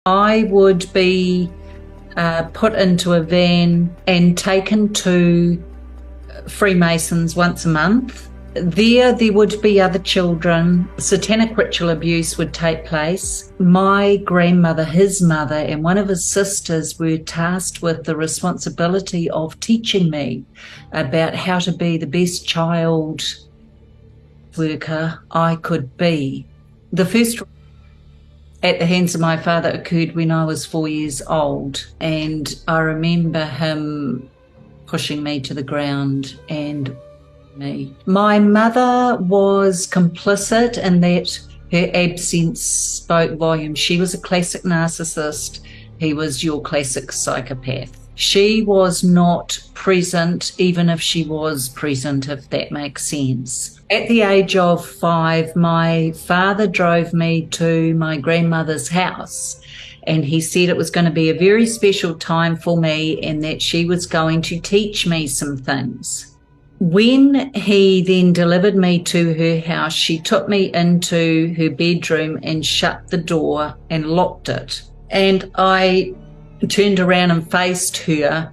I would be put into a van and taken to Freemasons once a month. There would be other children. Satanic ritual abuse would take place. My grandmother, his mother, and one of his sisters were tasked with the responsibility of teaching me about how to be the best child worker I could be. The first at the hands of my father occurred when I was 4 years old, and I remember him pushing me to the ground and me. My mother was complicit in that. Her absence spoke volumes. She was a classic narcissist. He was your classic psychopath. She was not present, even if she was present, if that makes sense. At the age of 5, my father drove me to my grandmother's house, and he said it was going to be a very special time for me and that she was going to teach me some things. When he then delivered me to her house, she took me into her bedroom and shut the door and locked it. And I turned around and faced her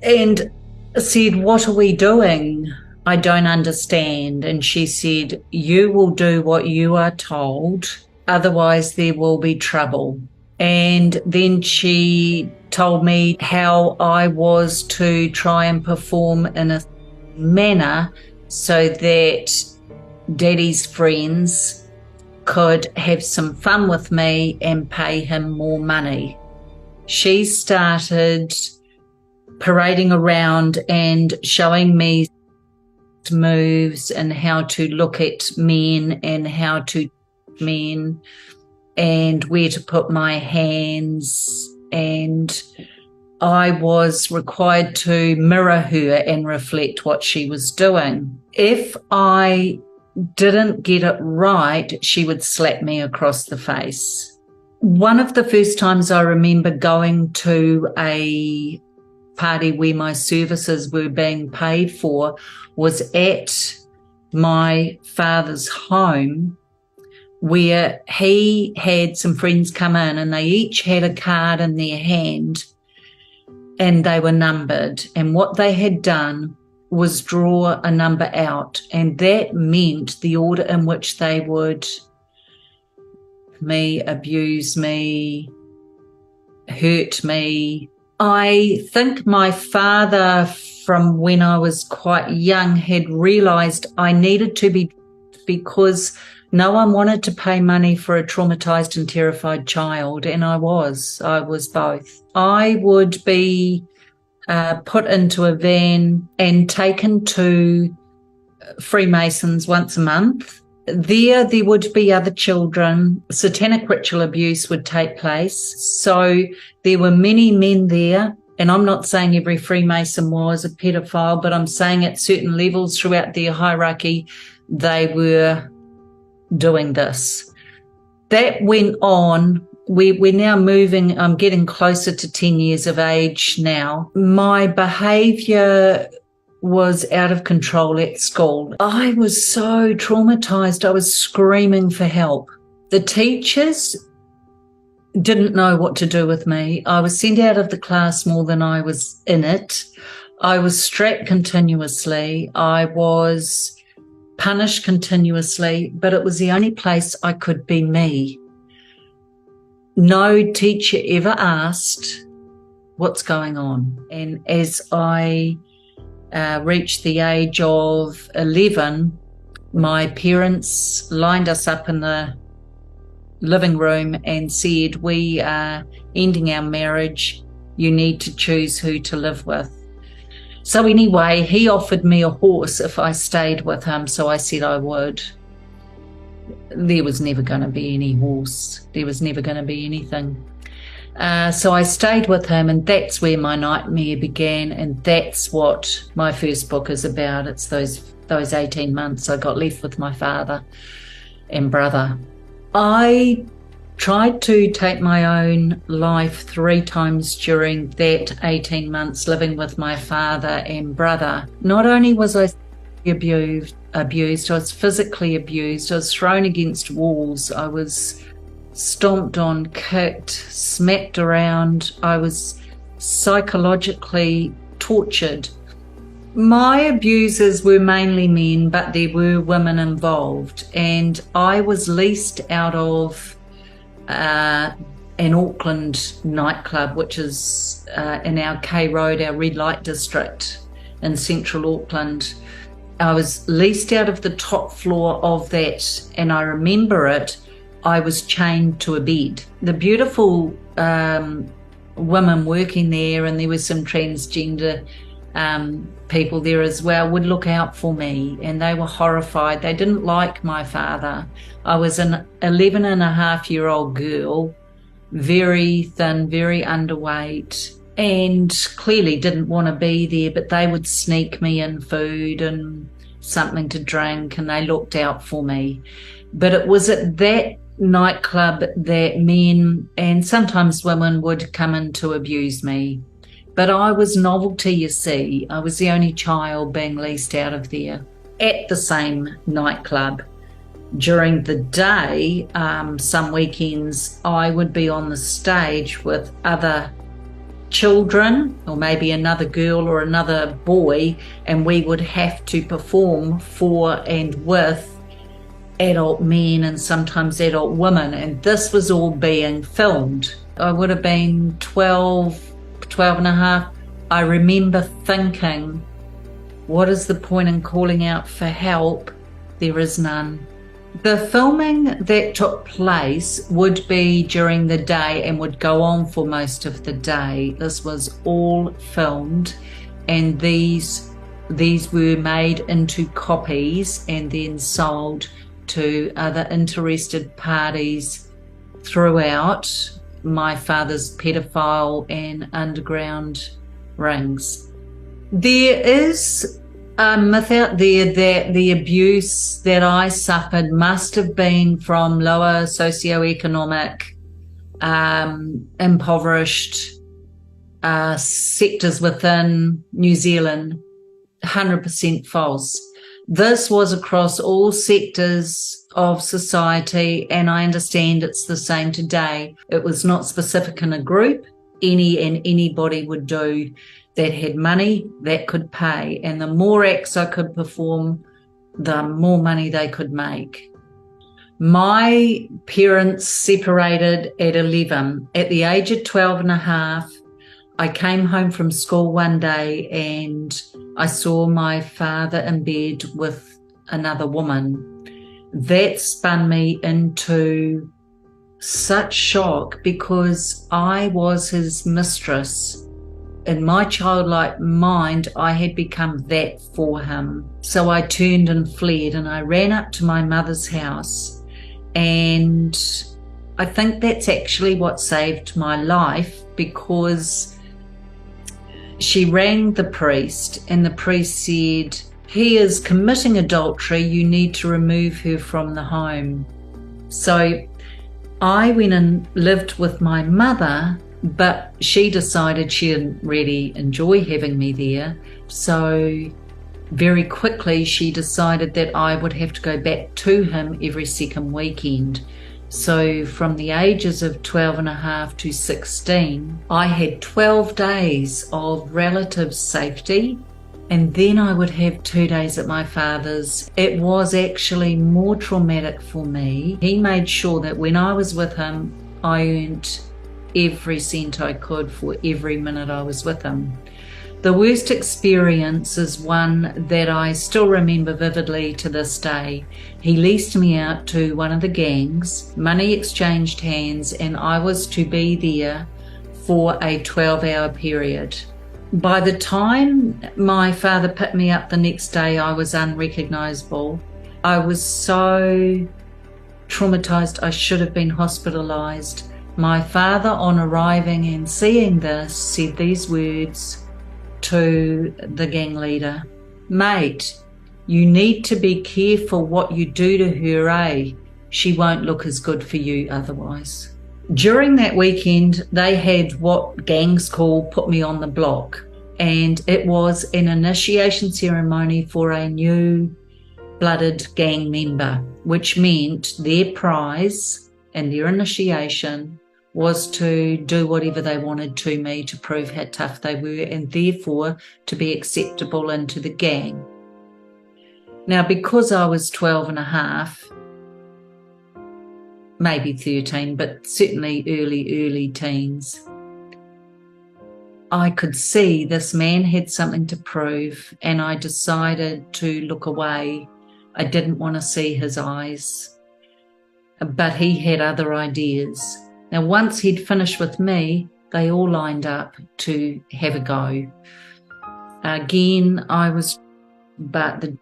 and said, "What are we doing? I don't understand." And she said, "You will do what you are told, otherwise there will be trouble." And then she told me how I was to try and perform in a manner so that Daddy's friends could have some fun with me and pay him more money. She started parading around and showing me moves and how to look at men and how to men and where to put my hands, and I was required to mirror her and reflect what she was doing. If I didn't get it right, she would slap me across the face. One of the first times I remember going to a party where my services were being paid for was at my father's home, where he had some friends come in and they each had a card in their hand and they were numbered. And what they had done was draw a number out, and that meant the order in which they would me, abuse me, hurt me. I think my father, from when I was quite young, had realized I needed to be, because no one wanted to pay money for a traumatized and terrified child, and I was both. I would be put into a van and taken to Freemasons once a month. There would be other children. Satanic ritual abuse would take place. So there were many men there, and I'm not saying every Freemason was a pedophile, but I'm saying at certain levels throughout their hierarchy, they were doing this. That went on. We're now moving, I'm getting closer to 10 years of age now. My behaviour was out of control at school. I was so traumatized. I was screaming for help. The teachers didn't know what to do with me. I was sent out of the class more than I was in it. I was strapped continuously. I was punished continuously, but it was the only place I could be me. No teacher ever asked, "What's going on?" And as I reached the age of 11, my parents lined us up in the living room and said, "We are ending our marriage. You need to choose who to live with." So anyway, he offered me a horse if I stayed with him, so I said I would. There was never going to be any horse. There was never going to be anything. So I stayed with him, and that's where my nightmare began, and that's what my first book is about. It's those 18 months I got left with my father and brother. I tried to take my own life 3 times during that 18 months living with my father and brother. Not only was I abused, I was physically abused. I was thrown against walls. I was stomped on, kicked, smacked around. I was psychologically tortured. My abusers were mainly men, but there were women involved, and I was leased out of an Auckland nightclub, which is in our K Road, our red light district in central Auckland. I was leased out of the top floor of that, and I remember it. I was chained to a bed. The beautiful women working there, and there were some transgender people there as well, would look out for me, and they were horrified. They didn't like my father. I was an 11-and-a-half-year-old girl, very thin, very underweight, and clearly didn't want to be there, but they would sneak me in food and something to drink, and they looked out for me. But it was at that nightclub that men and sometimes women would come in to abuse me. But I was novelty, you see. I was the only child being leased out of there at the same nightclub. During the day, some weekends, I would be on the stage with other children, or maybe another girl or another boy, and we would have to perform for and with adult men and sometimes adult women, and this was all being filmed. I would have been 12 and a half. I remember thinking, what is the point in calling out for help? There is none. The filming that took place would be during the day and would go on for most of the day. This was all filmed, and these were made into copies and then sold to other interested parties throughout my father's pedophile and underground rings. There is a myth out there that the abuse that I suffered must have been from lower socioeconomic, impoverished sectors within New Zealand. 100% false. This was across all sectors of society, and I understand it's the same today. It was not specific in a group. Anybody would do that had money, that could pay, and the more acts I could perform, the more money they could make. My parents separated at 11. At the age of 12 and a half, I came home from school one day and I saw my father in bed with another woman. That spun me into such shock because I was his mistress. In my childlike mind, I had become that for him. So I turned and fled, and I ran up to my mother's house, and I think that's actually what saved my life, because she rang the priest, and the priest said, "He is committing adultery, you need to remove her from the home." So I went and lived with my mother, but she decided she didn't really enjoy having me there. So very quickly she decided that I would have to go back to him every second weekend. So from the ages of 12 and a half to 16, I had 12 days of relative safety, and then I would have 2 days at my father's. It was actually more traumatic for me. He made sure that when I was with him, I earned every cent I could for every minute I was with him. The worst experience is one that I still remember vividly to this day. He leased me out to one of the gangs, money exchanged hands, and I was to be there for a 12-hour period. By the time my father picked me up the next day, I was unrecognizable. I was so traumatized I should have been hospitalized. My father, on arriving and seeing this, said these words to the gang leader: "Mate, you need to be careful what you do to her, eh? She won't look as good for you otherwise." During that weekend, they had what gangs call put me on the block, and it was an initiation ceremony for a new blooded gang member, which meant their prize and their initiation was to do whatever they wanted to me to prove how tough they were, and therefore to be acceptable into the gang. Now, because I was 12 and a half, maybe 13, but certainly early teens, I could see this man had something to prove, and I decided to look away. I didn't want to see his eyes, but he had other ideas. Now, once he'd finished with me, they all lined up to have a go. Again, but they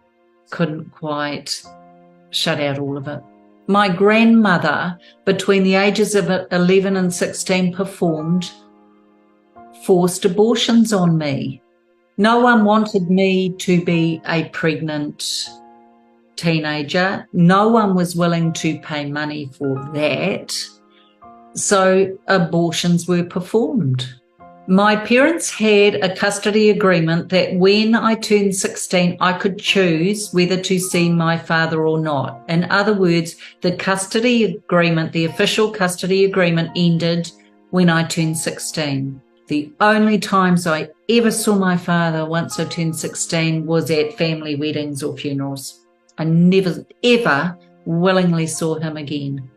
couldn't quite shut out all of it. My grandmother, between the ages of 11 and 16, performed forced abortions on me. No one wanted me to be a pregnant teenager. No one was willing to pay money for that. So abortions were performed. My parents had a custody agreement that when I turned 16, I could choose whether to see my father or not. In other words, the custody agreement, the official custody agreement, ended when I turned 16. The only times I ever saw my father once I turned 16 was at family weddings or funerals. I never, ever willingly saw him again.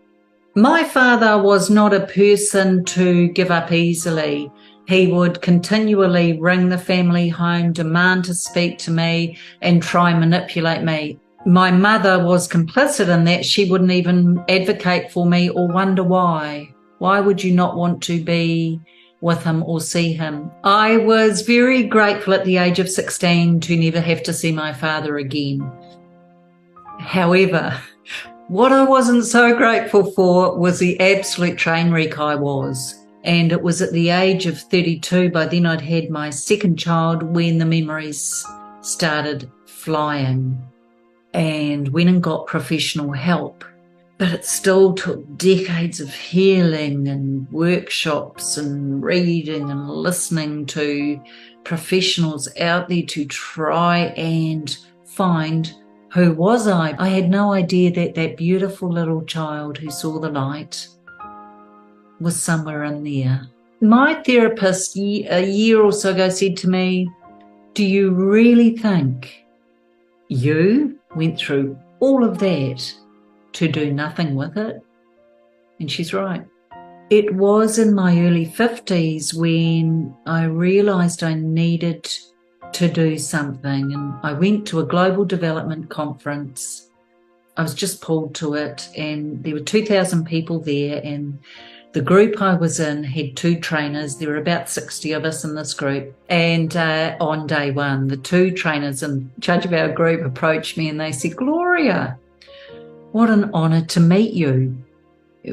My father was not a person to give up easily. He would continually ring the family home, demand to speak to me, and try and manipulate me. My mother was complicit in that. She wouldn't even advocate for me or wonder why. Why would you not want to be with him or see him? I was very grateful at the age of 16 to never have to see my father again. However, what I wasn't so grateful for was the absolute train wreck I was. And it was at the age of 32, by then I'd had my second child, when the memories started flying, and went and got professional help. But it still took decades of healing and workshops and reading and listening to professionals out there to try and find who was I. I had no idea that that beautiful little child who saw the light was somewhere in there. My therapist a year or so ago said to me, "Do you really think you went through all of that to do nothing with it?" And she's right. It was in my early 50s when I realized I needed to do something, and I went to a global development conference. I was just pulled to it, and there were 2,000 people there, and the group I was in had 2 trainers. There were about 60 of us in this group. And on day one, the 2 trainers in charge of our group approached me and they said, "Gloria, what an honor to meet you.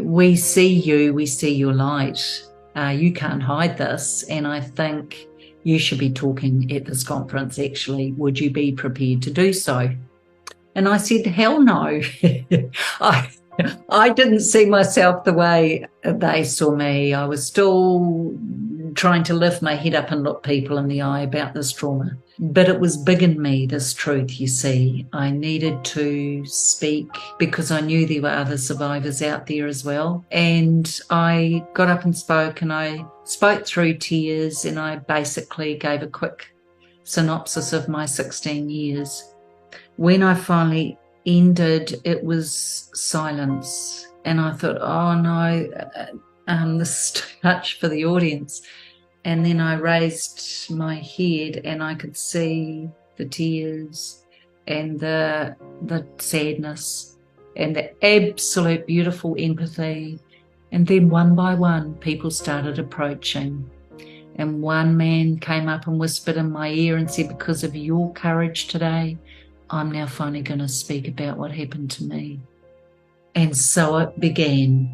We see you, we see your light. You can't hide this. And I think you should be talking at this conference, actually. Would you be prepared to do so?" And I said, "Hell no." I didn't see myself the way they saw me. I was still trying to lift my head up and look people in the eye about this trauma. But it was big in me, this truth, you see. I needed to speak because I knew there were other survivors out there as well. And I got up and spoke, and I spoke through tears, and I basically gave a quick synopsis of my 16 years. When I finally ended, it was silence, and I thought, oh no, this is too much for the audience. And then I raised my head and I could see the tears and the sadness and the absolute beautiful empathy. And then one by one, people started approaching, and one man came up and whispered in my ear and said, "Because of your courage today, I'm now finally going to speak about what happened to me." And so it began.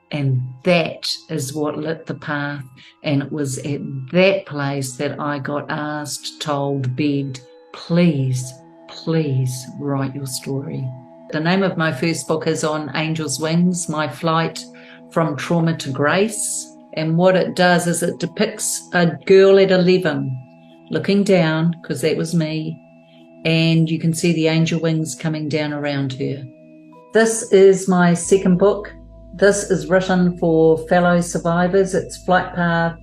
And that is what lit the path. And it was at that place that I got asked, told, begged, please, please write your story. The name of my first book is On Angel's Wings, My Flight from Trauma to Grace. And what it does is it depicts a girl at 11 looking down, because that was me, and you can see the angel wings coming down around her. This is my second book. This is written for fellow survivors. It's Flight Path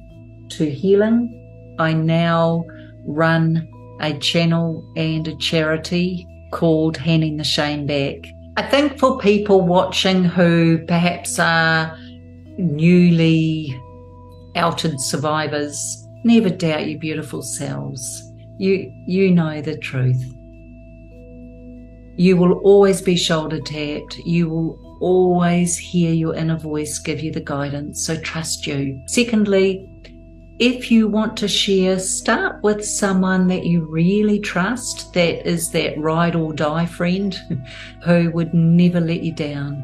to Healing. I now run a channel and a charity called Handing the Shame Back. I think for people watching who perhaps are newly outed survivors, never doubt your beautiful selves. You know the truth. You will always be shoulder tapped. You will always hear your inner voice give you the guidance, so trust you. Secondly, if you want to share, start with someone that you really trust, that is that ride or die friend who would never let you down.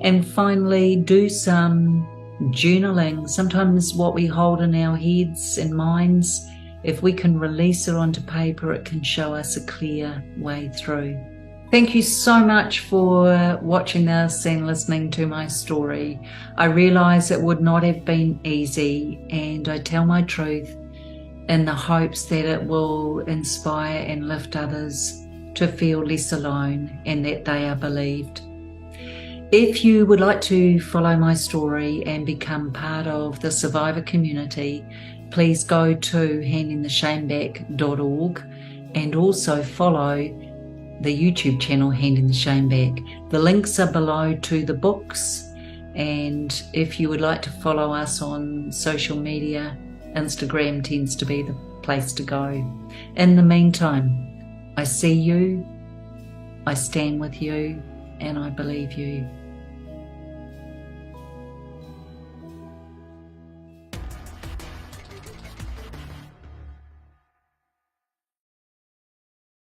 And finally, do some journaling. Sometimes what we hold in our heads and minds, if we can release it onto paper, it can show us a clear way through. Thank you so much for watching this and listening to my story. I realise it would not have been easy, and I tell my truth in the hopes that it will inspire and lift others to feel less alone and that they are believed. If you would like to follow my story and become part of the survivor community, please go to handingtheshameback.org and also follow the YouTube channel Handing the Shame Back. The links are below to the books, and if you would like to follow us on social media, Instagram tends to be the place to go. In the meantime, I see you, I stand with you, and I believe you.